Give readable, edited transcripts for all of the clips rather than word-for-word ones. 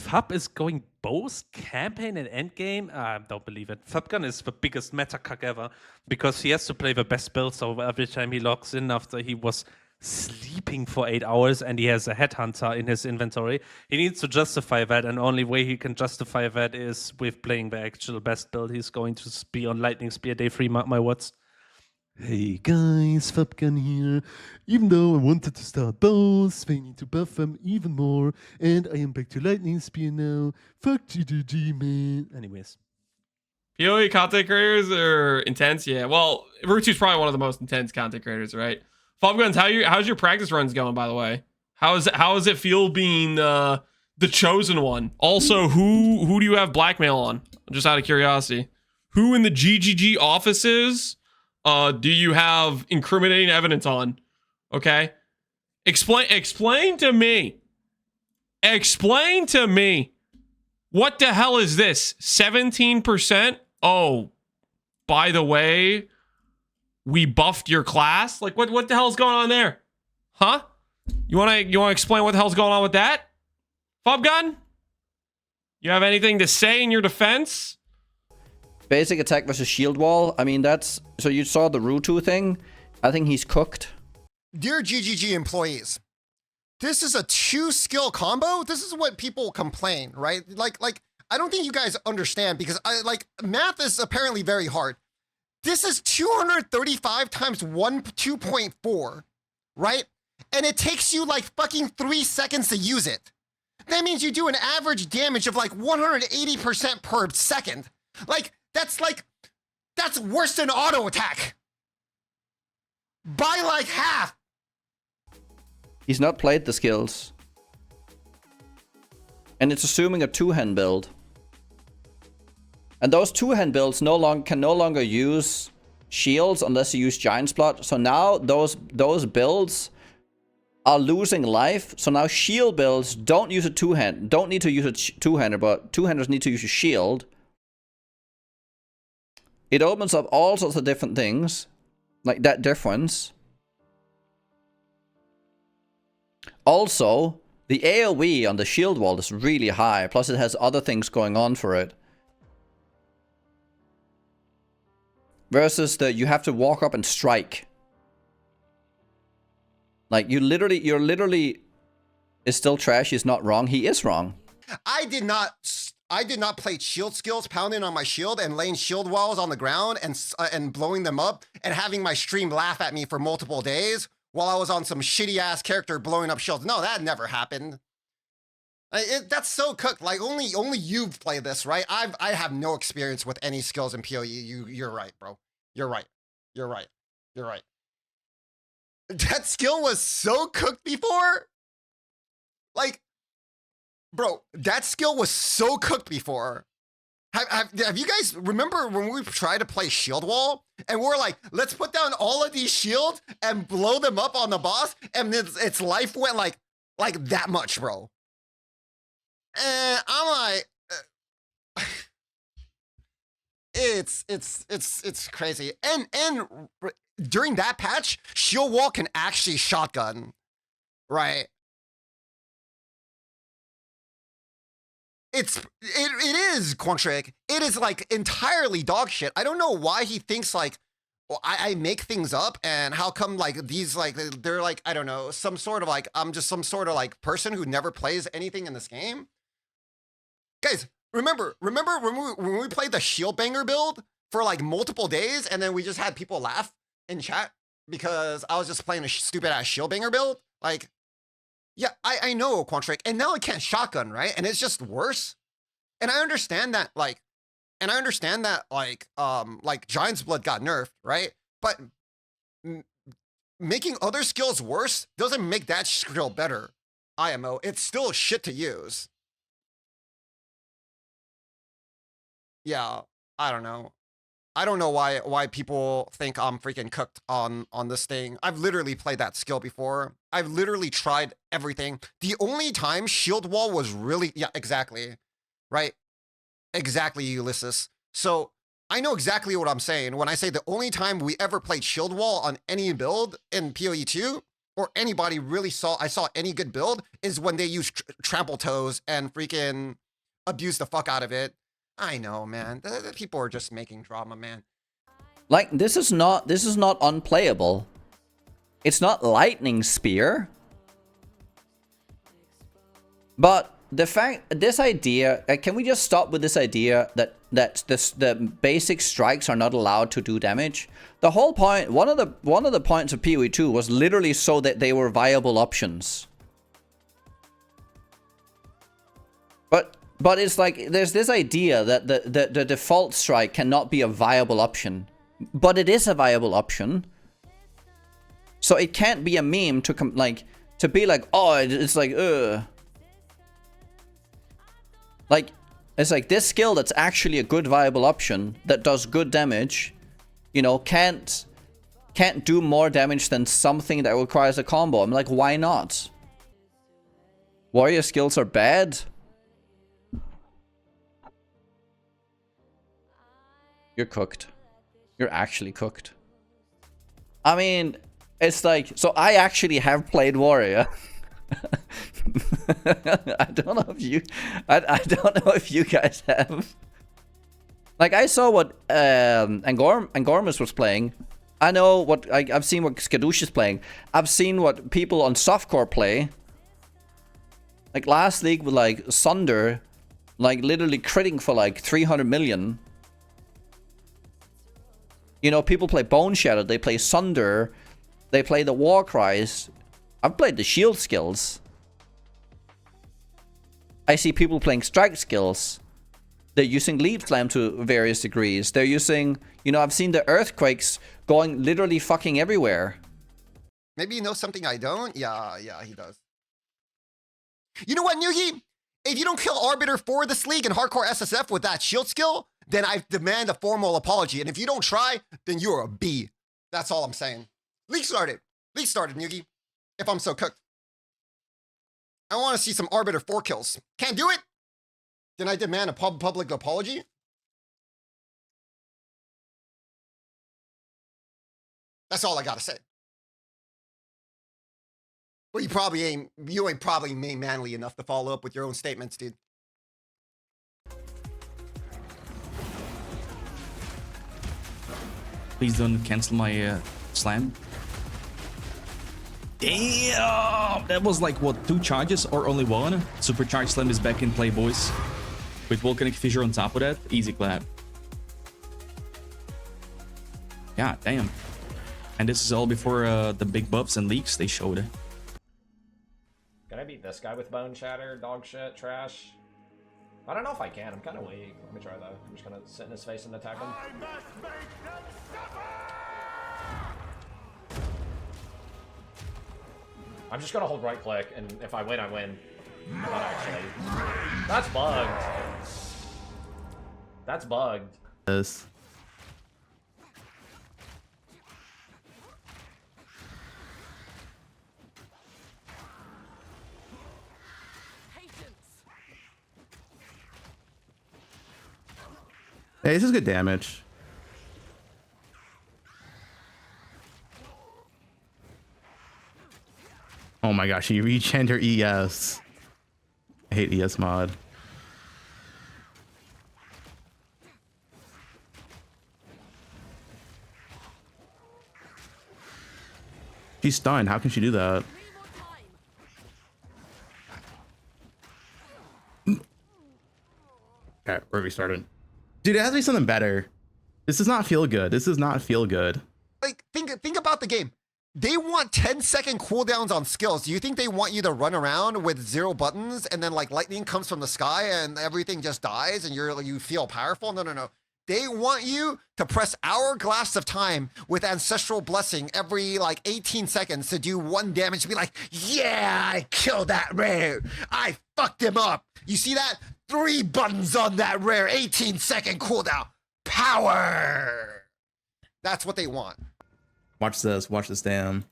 Fub is going both campaign and endgame. I don't believe it. Fubgun is the biggest meta cuck ever because he has to play the best build. So every time he logs in after he was sleeping for 8 hours and he has a headhunter in his inventory, he needs to justify that. And only way he can justify that is with playing the actual best build. He's going to be on Lightning Spear day 3, mark my words. Hey guys, Fubgun here. Even though I wanted to start both, they need to buff them even more, and I am back to Lightning Spear now. Fuck GGG, man. Anyways. PoE content creators are intense, yeah. Well, Ruetoo's probably one of the most intense content creators, right? Fubguns, how's your practice runs going, by the way? How does it feel being the chosen one? Also, who do you have blackmail on? Just out of curiosity. Who in the GGG offices do you have incriminating evidence on? Okay, explain to me. Explain to me. What the hell is this? 17%? Oh, by the way, we buffed your class. Like, what the hell's going on there? Huh? You wanna explain what the hell's going on with that? Fubgun? You have anything to say in your defense? Basic attack versus shield wall. I mean, that's... So you saw the Ruetoo thing? I think he's cooked. Dear GGG employees, this is a 2-skill combo. This is what people complain, right? Like I don't think you guys understand because math is apparently very hard. This is 235 times 2.4, right? And it takes you like fucking 3 seconds to use it. That means you do an average damage of like 180% per second. That's worse than auto attack. By like half. He's not played the skills. And it's assuming a 2-hand build. And those 2-hand builds can no longer use shields unless you use Giant's Blood. So now those builds are losing life. So now shield builds don't use a 2-hand, don't need to use a 2-hander, but 2-handers need to use a shield. It opens up all sorts of different things, like that difference. Also, the AoE on the shield wall is really high, plus it has other things going on for it. Versus you have to walk up and strike. Like, you're literally is still trash, he's not wrong, he is wrong. I did not play shield skills, pounding on my shield and laying shield walls on the ground and blowing them up and having my stream laugh at me for multiple days while I was on some shitty ass character blowing up shields. No, that never happened. That's so cooked. Like only you've played this, right? I have no experience with any skills in PoE. You're right, bro. You're right. That skill was so cooked before. Like, bro, that skill was so cooked before. Have you guys remember when we tried to play shield wall and we're like, let's put down all of these shields and blow them up on the boss, and its life went like that much, bro. And I'm like, it's crazy. And during that patch, shield wall can actually shotgun, right? It is Quantric. It is like entirely dog shit. I don't know why he thinks like, well, I make things up, and how come like these like they're like, I don't know, some sort of like I'm just some sort of like person who never plays anything in this game. Guys, remember when we played the shield banger build for like multiple days, and then we just had people laugh in chat because I was just playing a stupid ass shield banger build? Like, yeah, I know Quantric, and now I can't shotgun, right? And it's just worse. And I understand that, like Giant's Blood got nerfed, right? But making other skills worse doesn't make that skill better. IMO, it's still shit to use. Yeah, I don't know. I don't know why people think I'm freaking cooked on this thing. I've literally played that skill before. I've literally tried everything. The only time shield wall was really, yeah, exactly, right? Exactly, Ulysses. So I know exactly what I'm saying when I say the only time we ever played shield wall on any build in PoE 2 or anybody really saw any good build is when they use trample toes and freaking abuse the fuck out of it. I know, man. The people are just making drama, man. Like, this is not unplayable. It's not lightning spear. But the fact, this idea, can we just stop with this idea that the basic strikes are not allowed to do damage? The whole point, one of the points of PoE 2 was literally so that they were viable options. But it's like there's this idea that the default strike cannot be a viable option, but it is a viable option. So it can't be a meme to be like, oh, it's like like, it's like this skill that's actually a good viable option that does good damage, you know, can't do more damage than something that requires a combo. I'm like, why not? Warrior skills are bad? You're cooked. You're actually cooked. I mean, it's like, so I actually have played Warrior. I don't know if you guys have. Like, I saw what Angormus was playing. I know what I've seen what Skadoosh is playing. I've seen what people on softcore play. Like last league with like Sunder, like literally critting for like 300 million. You know, people play Bone Shadow, they play Sunder, they play the War Cries. I've played the shield skills. I see people playing strike skills. They're using Leap Slam to various degrees. They're using, you know, I've seen the Earthquakes going literally fucking everywhere. Maybe you know something I don't? Yeah, he does. You know what, Nugi? If you don't kill Arbiter for this league in hardcore SSF with that shield skill, then I demand a formal apology. And if you don't try, then you're a B. That's all I'm saying. League started, Nugi. If I'm so cooked. I want to see some Arbiter 4 kills. Can't do it? Then I demand a public apology? That's all I gotta say. Well, you ain't probably manly enough to follow up with your own statements, dude. Please don't cancel my slam. Damn! That was like, what, 2 charges or only 1? Supercharged slam is back in play, boys. With Volcanic Fissure on top of that, easy clap. Yeah, damn. And this is all before the big buffs and leaks they showed. Can I beat this guy with Bone Shatter, dog shit, trash? I don't know if I can. I'm kind of weak. Let me try though. I'm just gonna sit in his face and attack him. I'm just gonna hold right click, and if I win, I win. Not actually. That's bugged. That's bugged. Yes. Hey, this is good damage. Oh my gosh, you regen your ES. I hate ES mod. She's stunned. How can she do that? Okay, we're restarting. Dude, it has to be something better. This does not feel good. This does not feel good. Like, think about the game. They want 10-second cooldowns on skills. Do you think they want you to run around with 0 buttons and then like lightning comes from the sky and everything just dies and you feel powerful? No. They want you to press Hourglass of Time with Ancestral Blessing every like 18 seconds to do 1 damage to be like, yeah, I killed that rare. I fucked him up. You see that? 3 buttons on that rare, 18-second cooldown. Power. That's what they want. Watch this. Watch this damn.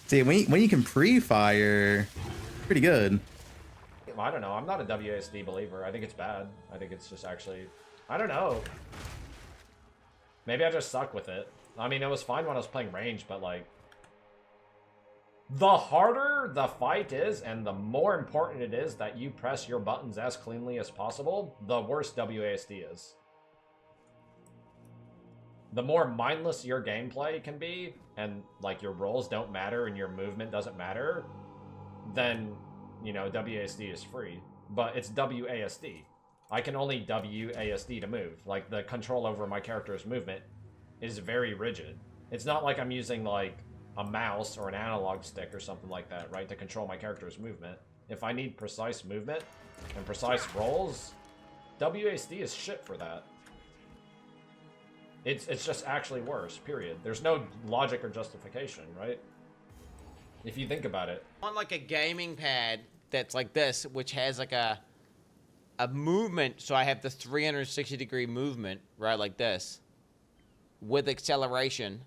See, when you can pre-fire, pretty good. I don't know. I'm not a WASD believer. I think it's bad. I think it's just actually, I don't know. Maybe I just suck with it. I mean, it was fine when I was playing range, but like, the harder the fight is and the more important it is that you press your buttons as cleanly as possible, the worse WASD is. The more mindless your gameplay can be, and like your rolls don't matter and your movement doesn't matter, then, you know, WASD is free. But it's WASD. I can only WASD to move. Like, the control over my character's movement is very rigid. It's not like I'm using, like, a mouse or an analog stick or something like that, right, to control my character's movement. If I need precise movement and precise rolls, WASD is shit for that. It's just actually worse, period. There's no logic or justification, right? If you think about it. On like a gaming pad that's like this, which has like a movement, so I have the 360-degree movement, right, like this, with acceleration,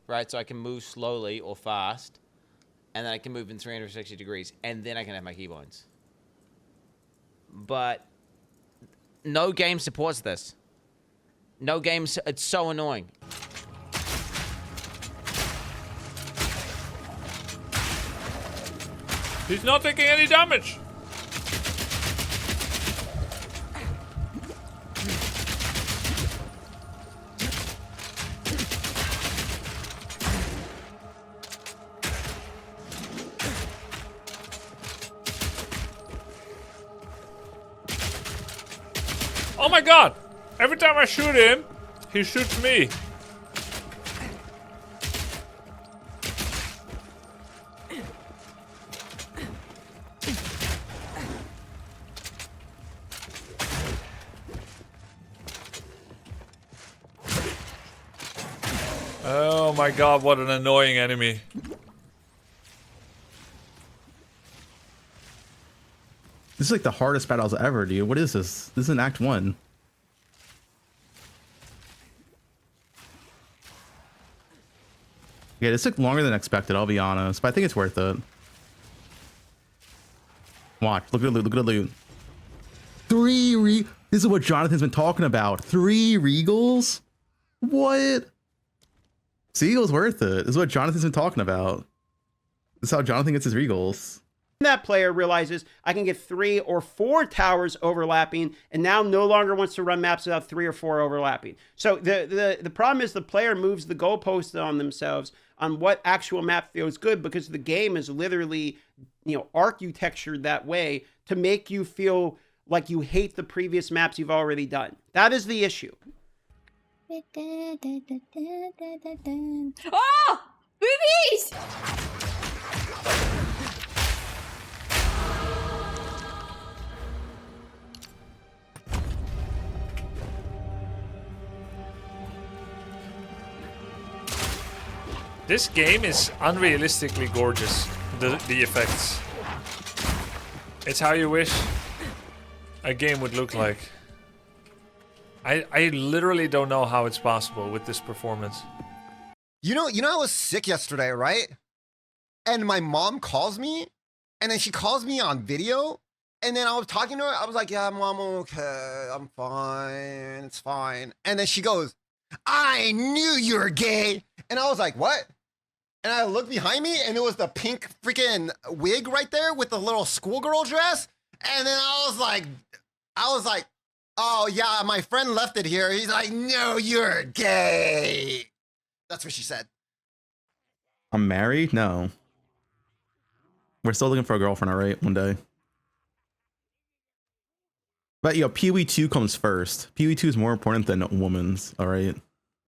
right, so I can move slowly or fast, and then I can move in 360 degrees, and then I can have my keybinds. But no game supports this. No game, it's so annoying. He's not taking any damage. Oh my god! Every time I shoot him, he shoots me. Oh my god, what an annoying enemy. This is like the hardest battles ever, dude. What is this? This is in Act 1. Yeah, this took longer than expected, I'll be honest, but I think it's worth it. Watch, look at the loot, look at the loot. This is what Jonathan's been talking about. 3 Regals? What? See, it was worth it. This is what Jonathan's been talking about. This is how Jonathan gets his Regals. That player realizes I can get 3 or 4 towers overlapping, and now no longer wants to run maps without 3 or 4 overlapping. So the problem is the player moves the goalposts on themselves on what actual map feels good, because the game is literally, you know, architectured that way to make you feel like you hate the previous maps you've already done. That is the issue. Oh! Boobies! This game is unrealistically gorgeous, the effects. It's how you wish a game would look like. I literally don't know how it's possible with this performance. You know, I was sick yesterday, right? And my mom calls me, and then she calls me on video, and then I was talking to her. I was like, yeah, Mom, I'm okay. I'm fine. It's fine. And then she goes, I knew you were gay. And I was like, what? And I looked behind me, and it was the pink freaking wig right there with the little schoolgirl dress. And then I was like, oh yeah, my friend left it here. He's like, no, you're gay. That's what she said. I'm married? No. We're still looking for a girlfriend, all right? One day. But, yo, PoE 2 comes first. PoE 2 is more important than women's, all right?